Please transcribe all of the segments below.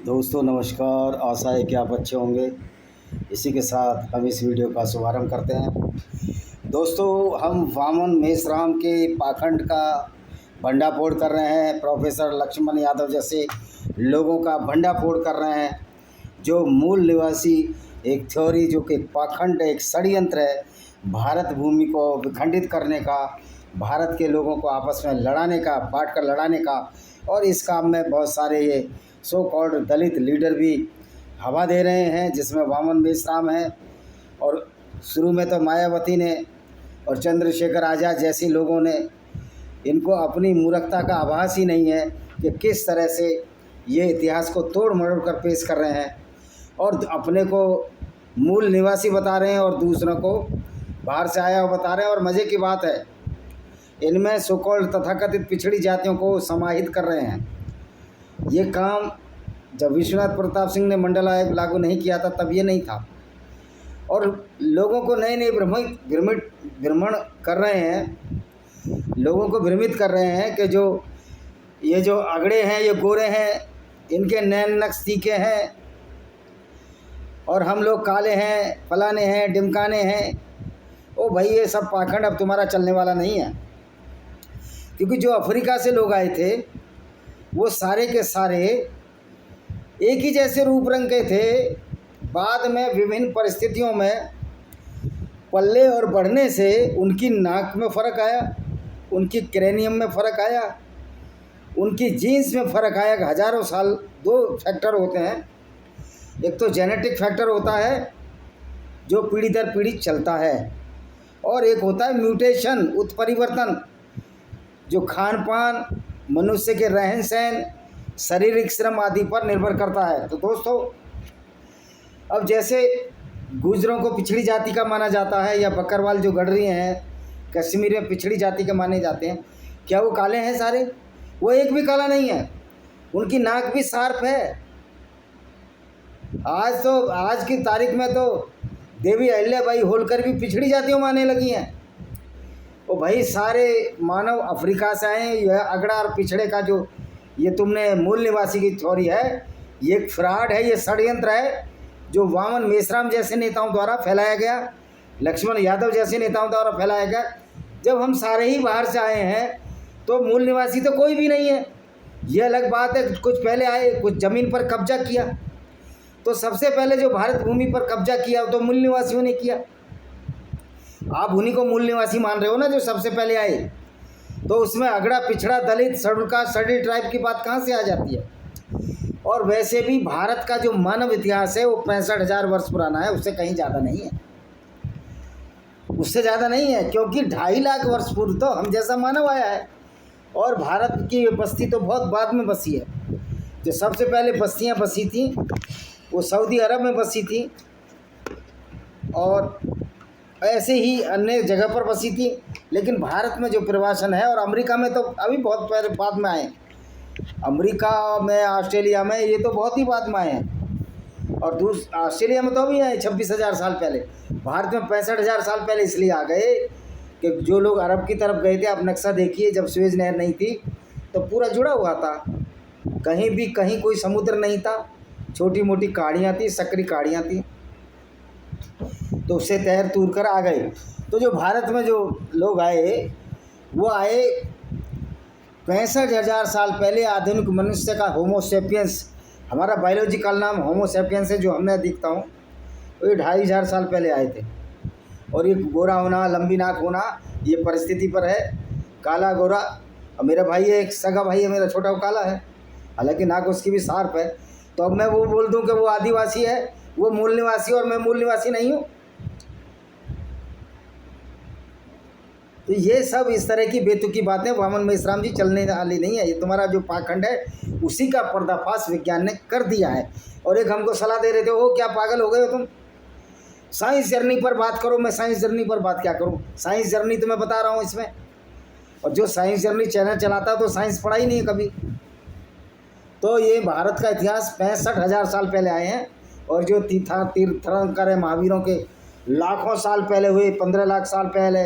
दोस्तों नमस्कार। आशा है कि आप अच्छे होंगे। इसी के साथ हम इस वीडियो का शुभारंभ करते हैं। दोस्तों हम वामन मेश्राम के पाखंड का भंडाफोड़ कर रहे हैं। प्रोफेसर लक्ष्मण यादव जैसे लोगों का भंडाफोड़ कर रहे हैं। जो मूल निवासी एक थ्योरी जो कि पाखंड एक षड्यंत्र है, भारत भूमि को विखंडित करने का, भारत के लोगों को आपस में लड़ाने का, बांट कर लड़ाने का। और इस काम में बहुत सारे ये सो कॉल्ड दलित लीडर भी हवा दे रहे हैं, जिसमें वामन मेश्राम है। और शुरू में तो मायावती ने और चंद्रशेखर आज़ाद जैसी लोगों ने, इनको अपनी मूर्खता का आभास ही नहीं है कि किस तरह से ये इतिहास को तोड़ मरोड़ कर पेश कर रहे हैं और अपने को मूल निवासी बता रहे हैं और दूसरों को बाहर से आया हुआ बता रहे हैं। और मज़े की बात है, इनमें सो कॉल्ड तथाकथित पिछड़ी जातियों को समाहित कर रहे हैं। ये काम जब विश्वनाथ प्रताप सिंह ने मंडल आयोग लागू नहीं किया था तब ये नहीं था। और लोगों को नए नए भ्रमण कर रहे हैं, लोगों को भ्रमित कर रहे हैं कि ये जो अगड़े हैं, ये गोरे हैं, इनके नैन नक्श तीखे हैं और हम लोग काले हैं, फलाने हैं, डिमकाने हैं। ओ भाई, ये सब पाखंड अब तुम्हारा चलने वाला नहीं है। क्योंकि जो अफ्रीका से लोग आए थे वो सारे के सारे एक ही जैसे रूप रंग के थे। बाद में विभिन्न परिस्थितियों में पल्ले और बढ़ने से उनकी नाक में फ़र्क आया, उनकी क्रेनियम में फ़र्क आया, उनकी जीन्स में फ़र्क आया। कि हज़ारों साल दो फैक्टर होते हैं। एक तो जेनेटिक फैक्टर होता है जो पीढ़ी दर पीढ़ी चलता है, और एक होता है म्यूटेशन, उत्परिवर्तन, जो खान पान, मनुष्य के रहन सहन, शारीरिक श्रम आदि पर निर्भर करता है। तो दोस्तों, अब जैसे गुजरों को पिछड़ी जाति का माना जाता है, या बकरवाल जो गडरी हैं कश्मीर में पिछड़ी जाति के माने जाते हैं, क्या वो काले हैं सारे? वो एक भी काला नहीं है। उनकी नाक भी शार्प है। आज की तारीख में तो देवी अहिल्याबाई होलकर भी पिछड़ी जातियों माने लगी हैं। ओ भाई, सारे मानव अफ्रीका से आए। यह अगड़ा और पिछड़े का जो ये तुमने मूल निवासी की थ्योरी है, ये एक फ्रॉड है, ये षड्यंत्र है जो वामन मेश्राम जैसे नेताओं द्वारा फैलाया गया, लक्ष्मण यादव जैसे नेताओं द्वारा फैलाया गया। जब हम सारे ही बाहर से आए हैं तो मूल निवासी तो कोई भी नहीं है। ये अलग बात है, कुछ पहले आए, कुछ ज़मीन पर कब्जा किया। तो सबसे पहले जो भारत भूमि पर कब्जा किया तो मूल निवासियों ने किया। आप उन्हीं को मूल निवासी मान रहे हो ना, जो सबसे पहले आए। तो उसमें अगड़ा, पिछड़ा, दलित, शेड्यूल कास्ट, शेड्यूल ट्राइब की बात कहाँ से आ जाती है? और वैसे भी भारत का जो मानव इतिहास है वो 65,000 वर्ष पुराना है, उससे कहीं ज़्यादा नहीं है, उससे ज़्यादा नहीं है। क्योंकि 2.5 लाख वर्ष पूर्व तो हम जैसा मानव आया है, और भारत की बस्ती तो बहुत बाद में बसी है। जो सबसे पहले बस्तियाँ बसी थी वो सऊदी अरब में बसी थी, और ऐसे ही अन्य जगह पर बसी थी। लेकिन भारत में जो प्रवासन है, और अमेरिका में तो अभी बहुत पहले बाद में आए, अमेरिका में, ऑस्ट्रेलिया में ये तो बहुत ही बाद में आए हैं। और ऑस्ट्रेलिया में तो अभी आए 26,000 साल पहले। भारत में 65,000 साल पहले इसलिए आ गए कि जो लोग अरब की तरफ गए थे, आप नक्शा देखिए, जब सुएज नहर नहीं थी तो पूरा जुड़ा हुआ था, कहीं कोई समुद्र नहीं था, छोटी मोटी कहाड़ियाँ थी, सकरी कहाड़ियाँ थी, तो उससे तैर तूर कर आ गए। तो जो भारत में जो लोग आए वो आए 65,000 साल पहले। आधुनिक मनुष्य का होमो सेपियंस, हमारा बायोलॉजिकल नाम होमो सेपियंस है, जो हमने दिखता हूँ, तो ये 2,500 साल पहले आए थे। और ये गोरा होना, लंबी नाक होना, ये परिस्थिति पर है। काला गोरा, और मेरा भाई है, एक सगा भाई है मेरा, छोटा, वो काला है, हालांकि नाक उसकी भी शार्प है। तो अब मैं वो बोल दूँ कि वो आदिवासी है, वो मूल निवासी, और मैं मूल निवासी नहीं हूँ? तो ये सब इस तरह की बेतुकी बातें वामन मेश्राम जी चलने वाली नहीं है। ये तुम्हारा जो पाखंड है उसी का पर्दाफाश विज्ञान ने कर दिया है। और एक हमको सलाह दे रहे थे, ओ क्या पागल हो गए हो तुम, साइंस जर्नी पर बात करो। मैं साइंस जर्नी पर बात क्या करूं? साइंस जर्नी तो मैं बता रहा हूं इसमें। और जो साइंस जर्नी चैनल चलाता है तो साइंस पढ़ा ही नहीं है कभी। तो ये भारत का इतिहास 65,000 साल पहले आए हैं। और जो तीर्थंकर है, महावीरों के लाखों साल पहले हुए, 15 लाख साल पहले,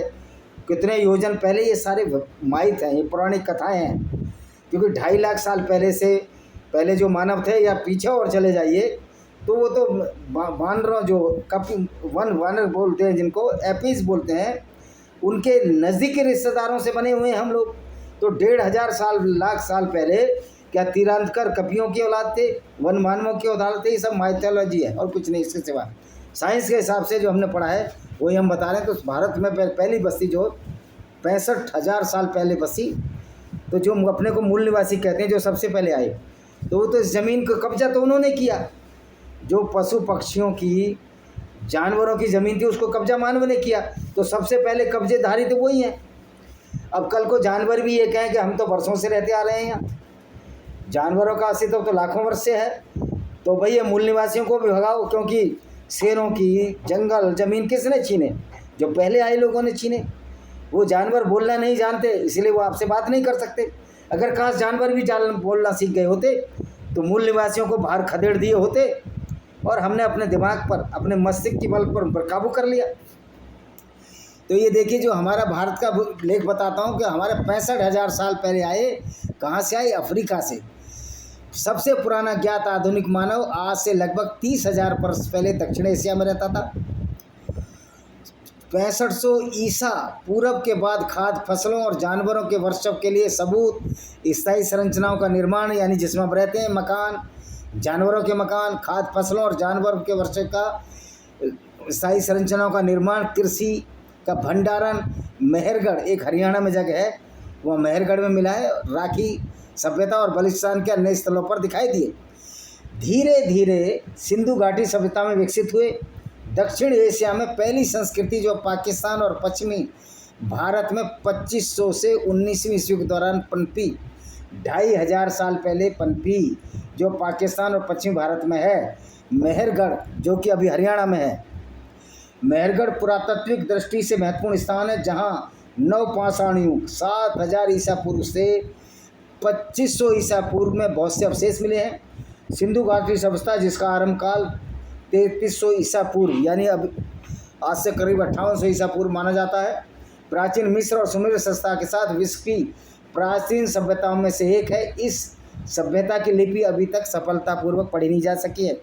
कितने योजन पहले, ये सारे माइथ हैं, ये पौराणिक कथाएं हैं। क्योंकि 2.5 लाख साल पहले से पहले जो मानव थे, या पीछे और चले जाइए तो वो तो वानरों जो वानर बोलते हैं, जिनको एपीज बोलते हैं, उनके नज़दीकी रिश्तेदारों से बने हुए हैं हम लोग। तो 1500 साल लाख साल पहले क्या तीरांतकर कपियों की औलाद थे, वन मानवों की औलाद थे? ये सब माइथोलॉजी है और कुछ नहीं इसके सिवा। साइंस के हिसाब से जो हमने पढ़ा है वही हम बता रहे हैं। तो भारत में पहली बस्ती जो 65,000 साल पहले बसी, तो जो अपने को मूल निवासी कहते हैं, जो सबसे पहले आए, तो वो तो इस ज़मीन को कब्जा तो उन्होंने किया। जो पशु पक्षियों की, जानवरों की ज़मीन थी उसको कब्जा मानव ने किया, तो सबसे पहले कब्जेधारी तो वही हैं। अब कल को जानवर भी ये कहें कि हम तो वर्षों से रहते आ रहे हैं यहाँ, जानवरों का अस्तित्व तो लाखों वर्ष से है, तो भैया मूल निवासियों को भी भगाओ, क्योंकि शेरों की जंगल ज़मीन किसने छीने? जो पहले आए लोगों ने छीने। वो जानवर बोलना नहीं जानते, इसलिए वो आपसे बात नहीं कर सकते। अगर काश जानवर भी बोलना सीख गए होते तो मूल निवासियों को बाहर खदेड़ दिए होते, और हमने अपने दिमाग पर, अपने मस्तिष्क के बल पर उन पर काबू कर लिया। तो ये देखिए, जो हमारा भारत का लेख बताता हूँ कि हमारे 65,000 साल पहले आए। कहाँ से आए? अफ्रीका से। सबसे पुराना ज्ञात आधुनिक मानव आज से लगभग 30,000 वर्ष पहले दक्षिण एशिया में रहता था। 6500 ईसा पूर्व के बाद खाद्य फसलों और जानवरों के वर्षव के लिए सबूत स्थायी संरचनाओं का निर्माण, यानी जिसमें हम रहते हैं, मकान, जानवरों के मकान, खाद्य फसलों और जानवरों के वर्षव का स्थायी संरचनाओं का निर्माण, कृषि का भंडारण। मेहरगढ़ एक हरियाणा में जगह है, वह मेहरगढ़ में मिला है। राखी सभ्यता और बलिस्तान के अन्य स्थलों पर दिखाई दिए। धीरे धीरे सिंधु घाटी सभ्यता में विकसित हुए। दक्षिण एशिया में पहली संस्कृति जो पाकिस्तान और पश्चिमी भारत में 2500 से 19वीं ईस्वी के दौरान पनपी, 2500 साल पहले पनपी, जो पाकिस्तान और पश्चिमी भारत में है। मेहरगढ़ जो कि अभी हरियाणा में है। मेहरगढ़ पुरातात्विक दृष्टि से महत्वपूर्ण स्थान है, जहाँ नवपाषाण युग 7000 ईसा पूर्व से 2500 ईसा पूर्व में बहुत से अवशेष मिले हैं। सिंधु घाटी सभ्यता जिसका आरंभ काल 3300 ईसा पूर्व, यानी अब आज से करीब 5800 ईसा पूर्व माना जाता है। प्राचीन मिस्र और सुमेर सभ्यता के साथ विश्व की प्राचीन सभ्यताओं में से एक है। इस सभ्यता की लिपि अभी तक सफलतापूर्वक पढ़ी नहीं जा सकी है।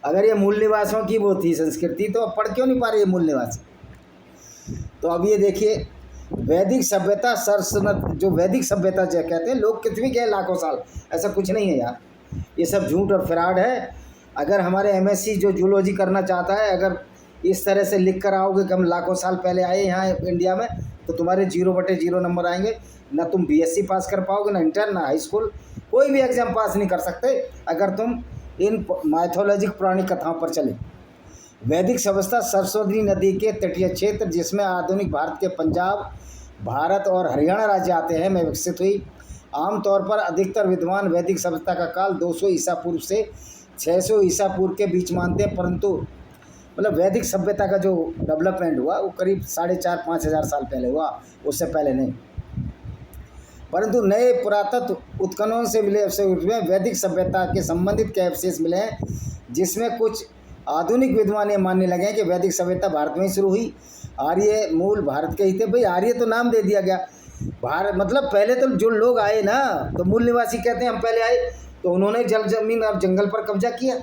अगर ये मूल निवासियों की वो थी संस्कृति, तो अब पढ़ क्यों नहीं पा रही है मूल निवासी? तो अब ये देखिए, वैदिक सभ्यता सरसनत, जो वैदिक सभ्यता जो कहते हैं, लोग कितनी गए लाखों साल, ऐसा कुछ नहीं है यार, ये सब झूठ और फ्रॉड है। अगर हमारे एमएससी जो जूलॉजी करना चाहता है, अगर इस तरह से लिख कर आओगे कि हम लाखों साल पहले आए यहाँ इंडिया में, तो तुम्हारे 0/0 नंबर आएंगे। ना तुम बीएससी पास कर पाओगे, ना इंटर, ना हाई स्कूल, कोई भी एग्ज़ाम पास नहीं कर सकते अगर तुम इन माइथोलॉजिक पुरानी कथाओं पर चले। वैदिक सभ्यता सरस्वती नदी के तटीय क्षेत्र, जिसमें आधुनिक भारत के पंजाब, भारत और हरियाणा राज्य आते हैं, में विकसित हुई। आमतौर पर अधिकतर विद्वान वैदिक सभ्यता का काल 200 ईसा पूर्व से 600 ईसा पूर्व के बीच मानते हैं, परंतु मतलब वैदिक सभ्यता का जो डेवलपमेंट हुआ वो करीब 4,500-5 हज़ार साल पहले हुआ, उससे पहले नहीं। परंतु नए पुरातत्व उत्खननों से मिले अवशेष में वैदिक सभ्यता के संबंधित कई अवशेष मिले हैं, जिसमें कुछ आधुनिक विद्वान ये मानने लगे हैं कि वैदिक सभ्यता भारत में ही शुरू हुई। आर्य मूल भारत के ही थे। भाई आर्य तो नाम दे दिया गया, भारत मतलब पहले तो जो लोग आए ना, तो मूल निवासी कहते हैं हम पहले आए, तो उन्होंने जल जमीन और जंगल पर कब्जा किया।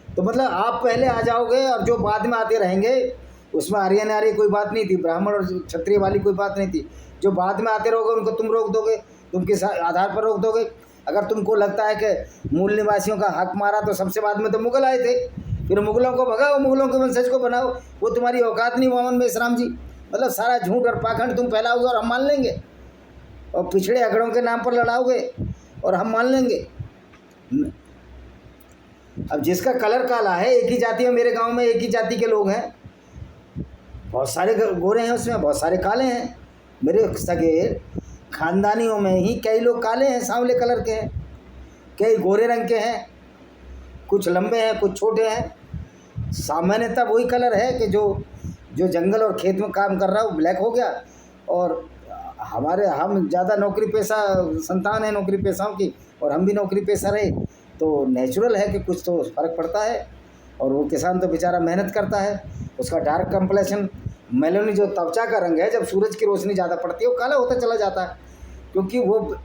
तो मतलब आप पहले आ जाओगे और जो बाद में आते रहेंगे, उसमें आर्य नार्य कोई बात नहीं थी, ब्राह्मण और क्षत्रिय वाली कोई बात नहीं थी। जो बाद में आते रहोगे उनको तुम रोक दोगे, तुम किस आधार पर रोक दोगे? अगर तुमको लगता है कि मूल निवासियों का हक मारा, तो सबसे बाद में तो मुगल आए थे, फिर मुगलों को भगाओ, मुगलों के वंशज को बनाओ, वो तुम्हारी औकात नहीं वामन मेश्राम जी। मतलब सारा झूठ और पाखंड तुम फैलाओगे और हम मान लेंगे, और पिछड़े अगड़ों के नाम पर लड़ाओगे और हम मान लेंगे। अब जिसका कलर काला है, एक ही जाति में, मेरे गांव में एक ही जाति के लोग हैं, बहुत सारे गोरे हैं, उसमें बहुत सारे काले हैं। मेरे सगे खानदानियों में ही कई लोग काले हैं, सांवले कलर के हैं, कई गोरे रंग के हैं, कुछ लंबे हैं, कुछ छोटे हैं। सामान्यतः वही कलर है कि जो जंगल और खेत में काम कर रहा है वो ब्लैक हो गया। और हम ज़्यादा नौकरी पेशा संतान है नौकरी पेशाओं की, और हम भी नौकरी पेशा रहे, तो नेचुरल है कि कुछ तो फ़र्क पड़ता है। और वो किसान तो बेचारा मेहनत करता है, उसका डार्क कंप्लेक्शन, मेलोनी जो त्वचा का रंग है, जब सूरज की रोशनी ज़्यादा पड़ती है वो काला होता चला जाता है, क्योंकि वो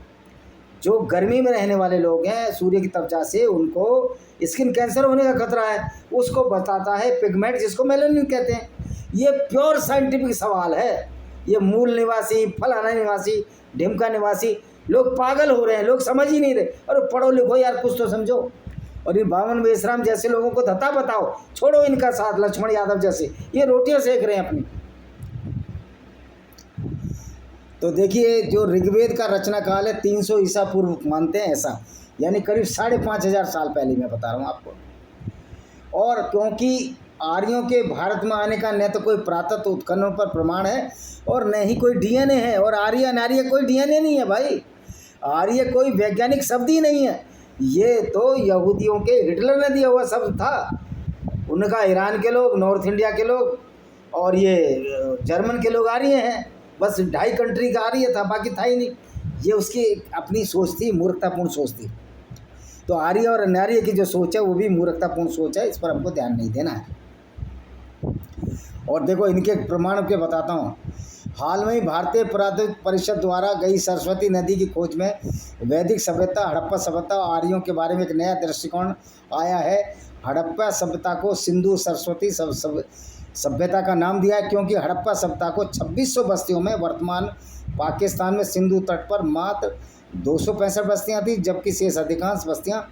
जो गर्मी में रहने वाले लोग हैं सूर्य की तपचा से, उनको स्किन कैंसर होने का खतरा है, उसको बताता है पिगमेंट, जिसको मेलानिन कहते हैं। ये प्योर साइंटिफिक सवाल है। ये मूल निवासी, फलाना निवासी, ढिमका निवासी, लोग पागल हो रहे हैं, लोग समझ ही नहीं रहे। अरे पढ़ो लिखो यार, कुछ तो समझो। और ये वामन मेश्राम जैसे लोगों को धता बताओ, छोड़ो इनका साथ, लक्ष्मण यादव जैसे, ये रोटियां सेक रहे हैं अपनी। तो देखिए, जो ऋग्वेद का रचना काल है 300 ईसा पूर्व मानते हैं ऐसा, यानी करीब 5,500 साल पहले मैं बता रहा हूँ आपको। और क्योंकि आर्यों के भारत में आने का न तो कोई पुरातत्व उत्खनन पर प्रमाण है और न ही कोई डीएनए है। और आर्य नार्य कोई डीएनए नहीं है भाई, आर्य कोई वैज्ञानिक शब्द ही नहीं है। ये तो यहूदियों के हिटलर ने दिया हुआ शब्द था, उनका ईरान के लोग, नॉर्थ इंडिया के लोग और ये जर्मन के लोग आर्य हैं। बस 2.5 कंट्री का आर्य था, बाकी था ही नहीं। ये उसकी अपनी सोच थी, मूर्खतापूर्ण सोच थी। तो आर्य और नार्य की जो सोच है वो भी मूर्खतापूर्ण सोच है, इस पर हमको ध्यान नहीं देना है। और देखो इनके प्रमाण के बताता हूँ। हाल में ही भारतीय पुरातत्व परिषद द्वारा गई सरस्वती नदी की खोज में वैदिक सभ्यता, हड़प्पा सभ्यता और आर्यों के बारे में एक नया दृष्टिकोण आया है। हड़प्पा सभ्यता को सिंधु सरस्वती सभ्यता का नाम दिया है, क्योंकि हड़प्पा सभ्यता को 2600 बस्तियों में, वर्तमान पाकिस्तान में सिंधु तट पर मात्र 265 बस्तियां थी, जबकि शेष अधिकांश बस्तियां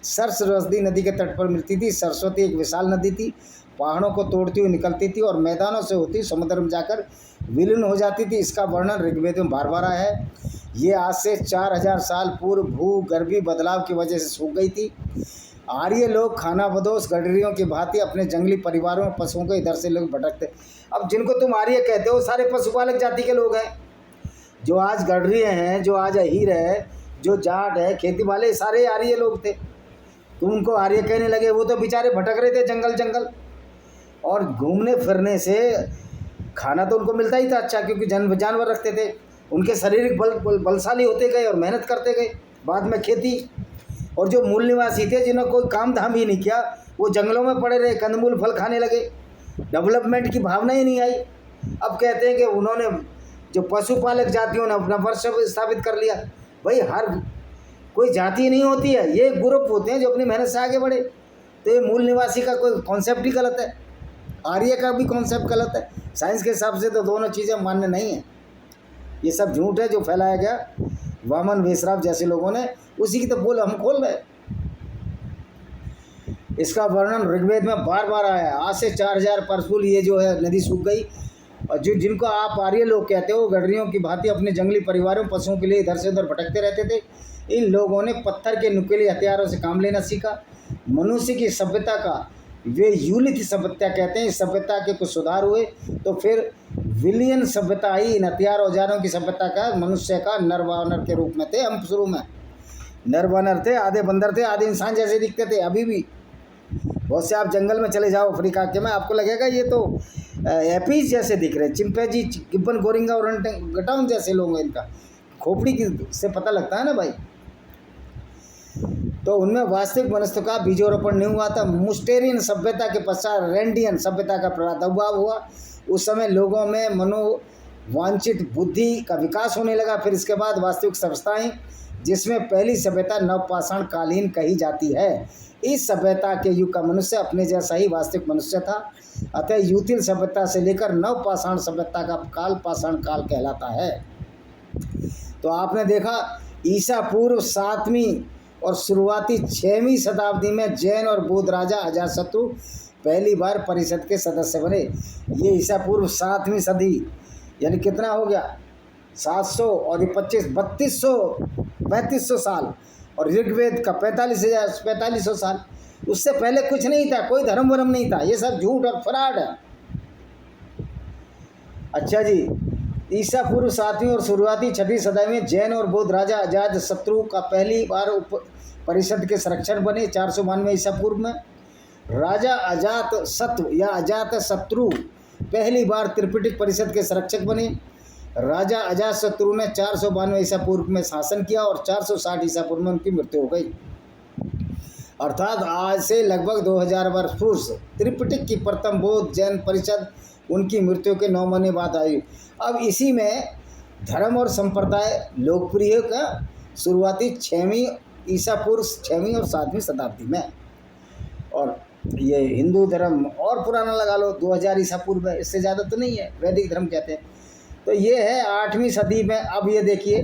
सरस्वती नदी के तट पर मिलती थी। सरस्वती एक विशाल नदी थी, पहाड़ों को तोड़ती हुई निकलती थी और मैदानों से होती समुद्र में जाकर विलीन हो जाती थी। इसका वर्णन ऋग्वेद में बार बार आया है। ये आज से 4000 साल पूर्व भूगर्भीय बदलाव की वजह से सूख गई थी। आर्य लोग खानाबदोश गडरियों की भांति अपने जंगली परिवारों में पशुओं को इधर से लोग भटकते। अब जिनको तुम आर्य कहते हो सारे पशुपालक जाति के लोग हैं। जो आज गडरिये हैं, जो आज अहीर है, जो जाट है, खेती वाले, सारे आर्य लोग थे। तुम उनको आर्य कहने लगे, वो तो बेचारे भटक रहे थे जंगल जंगल। और घूमने फिरने से खाना तो उनको मिलता ही था अच्छा, क्योंकि जानवर रखते थे। उनके शारीरिक बलशाली होते गए और मेहनत करते गए। बाद में खेती। और जो मूल निवासी थे, जिन्होंने कोई काम धाम ही नहीं किया, वो जंगलों में पड़े रहे, कंदमूल फल खाने लगे। डेवलपमेंट की भावना ही नहीं आई। अब कहते हैं कि उन्होंने, जो पशुपालक जातियों ने अपना वर्चस्व स्थापित कर लिया। भाई हर कोई जाति नहीं होती है, ये ग्रुप होते हैं जो अपनी मेहनत से आगे बढ़े। तो ये मूल निवासी का कोई कॉन्सेप्ट ही गलत है, आर्य का भी कॉन्सेप्ट गलत है। साइंस के हिसाब से तो दोनों चीज़ें मान्य नहीं है। ये सब झूठ है जो फैलाया गया वामन मेश्राम जैसे लोगों ने, उसी की तो बोल हम खोल रहे। इसका वर्णन ऋग्वेद में बार बार आया है। आज से 4000 वर्ष ये जो है नदी सूख गई। और जिनको आप आर्य लोग कहते हो, गडरियों की भांति अपने जंगली परिवारों, पशुओं के लिए इधर से उधर भटकते रहते थे। इन लोगों ने पत्थर के नुकीले हथियारों से काम लेना सीखा। मनुष्य की सभ्यता का वे यूलिथ सभ्यता कहते हैं। इस सभ्यता के कुछ सुधार हुए तो फिर विलियन सभ्यता आई। इन हथियार औजारों की सभ्यता का मनुष्य का नर वानर के रूप में थे। हम शुरू में नर वानर थे, आधे बंदर थे, आधे इंसान जैसे दिखते थे। अभी भी बहुत से आप जंगल में चले जाओ अफ्रीका के में, आपको लगेगा ये तो एपीज जैसे दिख रहे हैं। चिंपैंजी, गिब्बन, गोरिंगा और गटाउन जैसे लोग हैं। इनका खोपड़ी की से पता लगता है ना भाई। तो उनमें वास्तविक वनस्पति का बीजोरोपण नहीं हुआ था। मुस्टेरियन सभ्यता के पश्चात रेंडियन सभ्यता का प्रादुर्भाव हुआ। उस समय लोगों में मनोवांछित बुद्धि का विकास होने लगा। फिर इसके बाद वास्तविक सभ्यताएं, जिसमें पहली सभ्यता नवपाषाण कालीन कही जाती है। इस सभ्यता के युग का मनुष्य अपने जैसा ही वास्तविक मनुष्य था। अतः यूथिल सभ्यता से लेकर नवपाषाण सभ्यता का काल पाषाण काल कहलाता है। तो आपने देखा ईसा पूर्व 7वीं और शुरुआती 6वीं शताब्दी में जैन और बौद्ध राजा अजातशत्रु पहली बार परिषद के सदस्य बने। ये ईसा पूर्व 7वीं सदी, यानी कितना हो गया 700 और ये 3200 साल। और ऋग्वेद का 4500 साल। उससे पहले कुछ नहीं था, कोई धर्म वर्म नहीं था। ये सब झूठ और फ्रॉड है। अच्छा जी, ईसा पूर्व 7वीं और शुरुआती 6वीं सदी में जैन और बौद्ध राजा अजातशत्रु का पहली बार परिषद के संरक्षण बने। 492 ईसा पूर्व में राजा अजातशत्रु पहली बार त्रिपिटक परिषद के संरक्षक बने। राजा अजातशत्रु ने 492 ईसा पूर्व में शासन किया और 460 ईसा पूर्व में उनकी मृत्यु हो गई। अर्थात आज से लगभग 2000 वर्ष पूर्व त्रिपिटक की प्रथम बौद्ध जैन परिषद उनकी मृत्यु के 9 महीने बाद आई। अब इसी में धर्म और संप्रदाय लोकप्रिय का शुरुआती 6वीं ईसा पूर्व 6वीं और 7वीं शताब्दी में। और ये हिंदू धर्म और पुराना लगा लो 2000 ईसा पूर्व है, इससे ज़्यादा तो नहीं है, वैदिक धर्म कहते हैं। तो ये है 8वीं सदी में। अब ये देखिए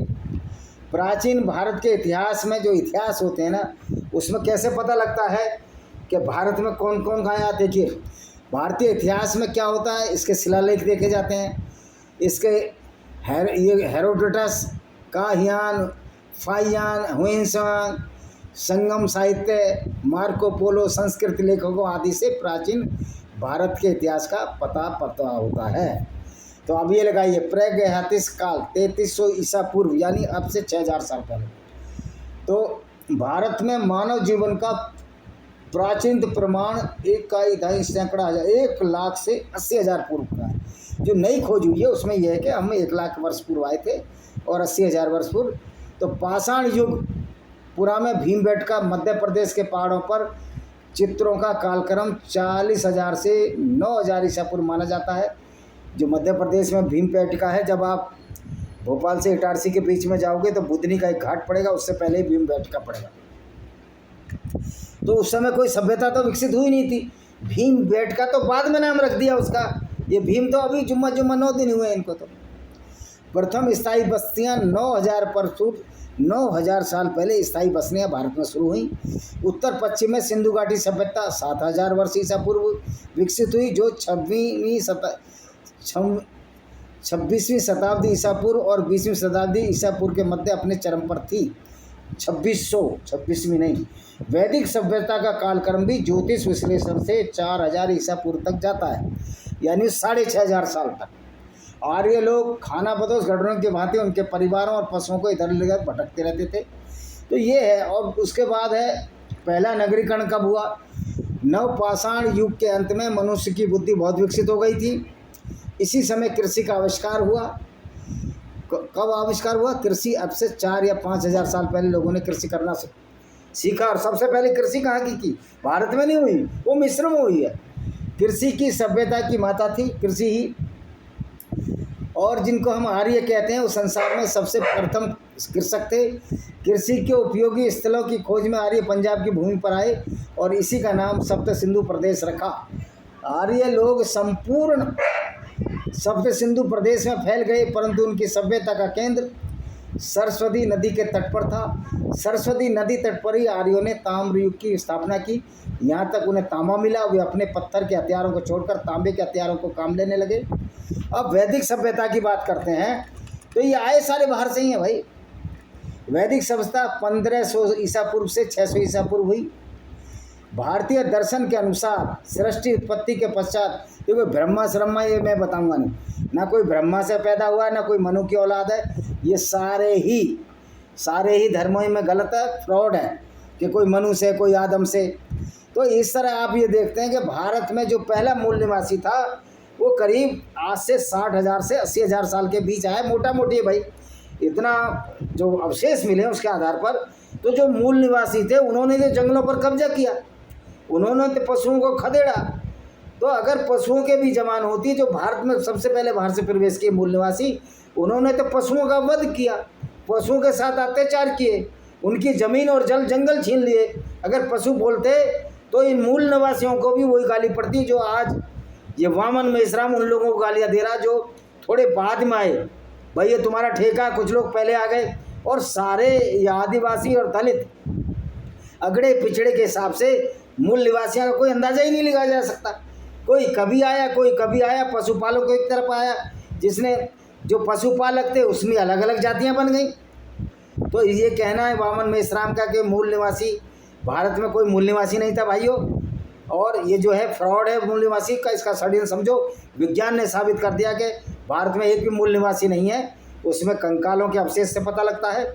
प्राचीन भारत के इतिहास में जो इतिहास होते हैं ना, उसमें कैसे पता लगता है कि भारत में कौन कौन आया। देखिए भारतीय इतिहास में क्या होता है, इसके शिलालेख देखे जाते हैं, इसके ये हेरोडोटस, काहियान, फाइयान, हुइनसांग, संगम साहित्य, मार्को पोलो, संस्कृत लेखकों आदि से प्राचीन भारत के इतिहास का पता होता है। तो अब ये लगाइए प्रागैतिहासिक काल 3300 ईसा पूर्व, यानी अब से 6000 साल पहले। तो भारत में मानव जीवन का प्राचीन प्रमाण 1 लाख से 80,000 पूर्व का है। जो नई खोज हुई है उसमें यह है कि हम 1 लाख वर्ष पूर्व आए थे और 80,000 वर्ष पूर्व। तो पाषाण युग पुरा में भीमबेटका मध्य प्रदेश के पहाड़ों पर चित्रों का कालक्रम 40,000 से 9,000 ईसा पूर्व माना जाता है। जो मध्य प्रदेश में भीमबेटका है, जब आप भोपाल से इटारसी के बीच में जाओगे तो बुधनी का एक घाट पड़ेगा, उससे पहले ही भीमबेटका पड़ेगा। तो उस समय कोई सभ्यता तो विकसित हुई नहीं थी। भीमबेटका तो बाद में नाम रख दिया उसका, ये भीम तो अभी जुम्मा 9 दिन हुए इनको। तो प्रथम स्थायी बस्तियां 9,000 साल पहले स्थायी बस्तियां भारत में शुरू हुई। उत्तर पश्चिम में सिंधु घाटी सभ्यता 7,000 वर्ष ईसा पूर्व विकसित हुई, जो 26वीं शताब्दी ईसा पूर्व और 20वीं शताब्दी ईसा पूर्व के मध्य अपने चरम पर थी। 26वीं नहीं। वैदिक सभ्यता का कालक्रम भी ज्योतिष विश्लेषण से 4,000 ईसा पूर्व तक जाता है, यानी 6,500 साल तक। आर्य लोग खानाबदोश गढ़ों की भांति उनके परिवारों और पशुओं को इधर उधर भटकते रहते थे। तो ये है। और उसके बाद है पहला नगरीकरण कब हुआ। नवपाषाण युग के अंत में मनुष्य की बुद्धि बहुत विकसित हो गई थी। इसी समय कृषि का आविष्कार हुआ। कब आविष्कार हुआ? कृषि अब से 4 या 5,000 साल पहले लोगों ने कृषि करना सीखा। और सबसे पहले कृषि कहाँ की भारत में नहीं हुई, वो मिस्र में हुई है। कृषि की सभ्यता की माता थी कृषि ही। और जिनको हम आर्य कहते हैं वो संसार में सबसे प्रथम कृषक थे। कृषि के उपयोगी स्थलों की खोज में आर्य पंजाब की भूमि पर आए और इसी का नाम सप्त सिंधु प्रदेश रखा। आर्य लोग संपूर्ण सप्त सिंधु प्रदेश में फैल गए, परंतु उनकी सभ्यता का केंद्र सरस्वती नदी के तट पर था। सरस्वती नदी तट पर ही आर्यों ने ताम्र युग की स्थापना की। यहाँ तक उन्हें तांबा मिला, वे अपने पत्थर के हथियारों को छोड़कर तांबे के हथियारों को काम लेने लगे। अब वैदिक सभ्यता की बात करते हैं तो ये आए सारे बाहर से ही हैं भाई। वैदिक सभ्यता 1500 ईसा पूर्व से 600 ईसा पूर्व हुई। भारतीय दर्शन के अनुसार सृष्टि उत्पत्ति के पश्चात, देखो ब्रह्मा श्रम्मा ये मैं बताऊंगा नहीं, ना कोई ब्रह्मा से पैदा हुआ है ना कोई मनु की औलाद है। ये सारे ही धर्मों में गलत है, फ्रॉड है कि कोई मनु से कोई आदम से। तो इस तरह आप ये देखते हैं कि भारत में जो पहला मूल निवासी था वो करीब आज से 60,000 से 80,000 साल के बीच आया, मोटा मोटी भाई। इतना जो अवशेष मिले उसके आधार पर, तो जो मूल निवासी थे उन्होंने जो जंगलों पर कब्जा किया, उन्होंने तो पशुओं को खदेड़ा। तो अगर पशुओं के भी जमान होती, जो भारत में सबसे पहले बाहर से प्रवेश किए मूल निवासी, उन्होंने तो पशुओं का वध किया, पशुओं के साथ अत्याचार किए, उनकी ज़मीन और जंगल छीन लिए। अगर पशु बोलते तो इन मूल निवासियों को भी वही गाली पड़ती जो आज ये वामन मेश्राम उन लोगों को गालियाँ दे रहा जो थोड़े बाद में आए। भाई ये तुम्हारा ठेका, कुछ लोग पहले आ गए। और सारे ये आदिवासी और दलित अगड़े पिछड़े के हिसाब से मूल निवासियों का कोई अंदाज़ा ही नहीं लगाया जा सकता। कोई कभी आया, कोई कभी आया। पशुपालक को एक तरफ आया, जिसने जो पशुपालक थे उसमें अलग अलग जातियां बन गई। तो ये कहना है वामन मेश्राम का कि मूल निवासी, भारत में कोई मूल निवासी नहीं था भाइयों। और ये जो है फ्रॉड है मूल निवासी का, इसका षड्यंत्र समझो। विज्ञान ने साबित कर दिया कि भारत में एक भी मूल निवासी नहीं है, उसमें कंकालों के अवशेष से पता लगता है।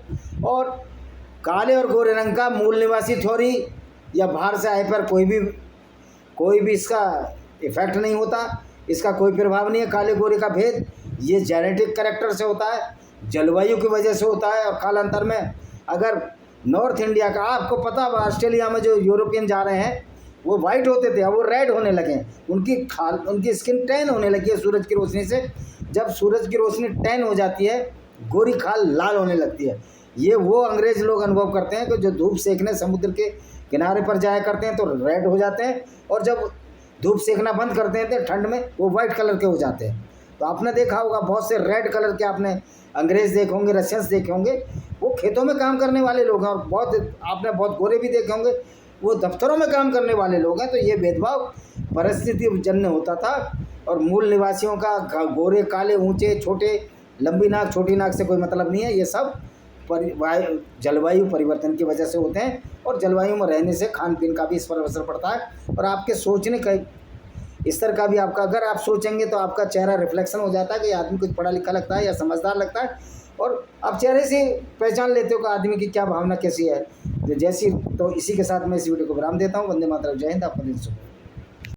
और काले और गोरे रंग का मूल निवासी थ्योरी या बाहर से आए पर कोई भी इसका इफेक्ट नहीं होता, इसका कोई प्रभाव नहीं है। काले गोरे का भेद ये जेनेटिक कैरेक्टर से होता है, जलवायु की वजह से होता है। और कालांतर में अगर नॉर्थ इंडिया का, आपको पता है ऑस्ट्रेलिया में जो यूरोपियन जा रहे हैं वो वाइट होते थे, अब वो रेड होने लगे। उनकी स्किन टैन होने लगी है सूरज की रोशनी से। जब सूरज की रोशनी टैन हो जाती है, गोरी खाल लाल होने लगती है। ये वो अंग्रेज लोग अनुभव करते हैं कि जो धूप सेकने समुद्र के किनारे पर जाया करते हैं तो रेड हो जाते हैं, और जब धूप सेकना बंद करते हैं तो ठंड में वो वाइट कलर के हो जाते हैं। तो आपने देखा होगा बहुत से रेड कलर के आपने अंग्रेज़ देखे होंगे, रशियंस देखे होंगे, वो खेतों में काम करने वाले लोग हैं। और बहुत आपने बहुत गोरे भी देखे होंगे, वो दफ्तरों में काम करने वाले लोग हैं। तो ये भेदभाव परिस्थिति जन्य होता था, और मूल निवासियों का गोरे काले ऊंचे छोटे, लंबी नाक छोटी नाक से कोई मतलब नहीं है। ये सब जलवायु परिवर्तन की वजह से होते हैं, और जलवायु में रहने से खान पीन का भी इस पर असर पड़ता है, और आपके सोचने का स्तर का भी आपका, अगर आप सोचेंगे तो आपका चेहरा रिफ्लेक्शन हो जाता है कि आदमी कुछ पढ़ा लिखा लगता है या समझदार लगता है, और आप चेहरे से पहचान लेते हो कि आदमी की क्या भावना कैसी है, तो जैसी। तो इसी के साथ मैं इस वीडियो को विराम देता हूँ। वंदे मातरम, जय हिंद, आपका दिन शुभ हो।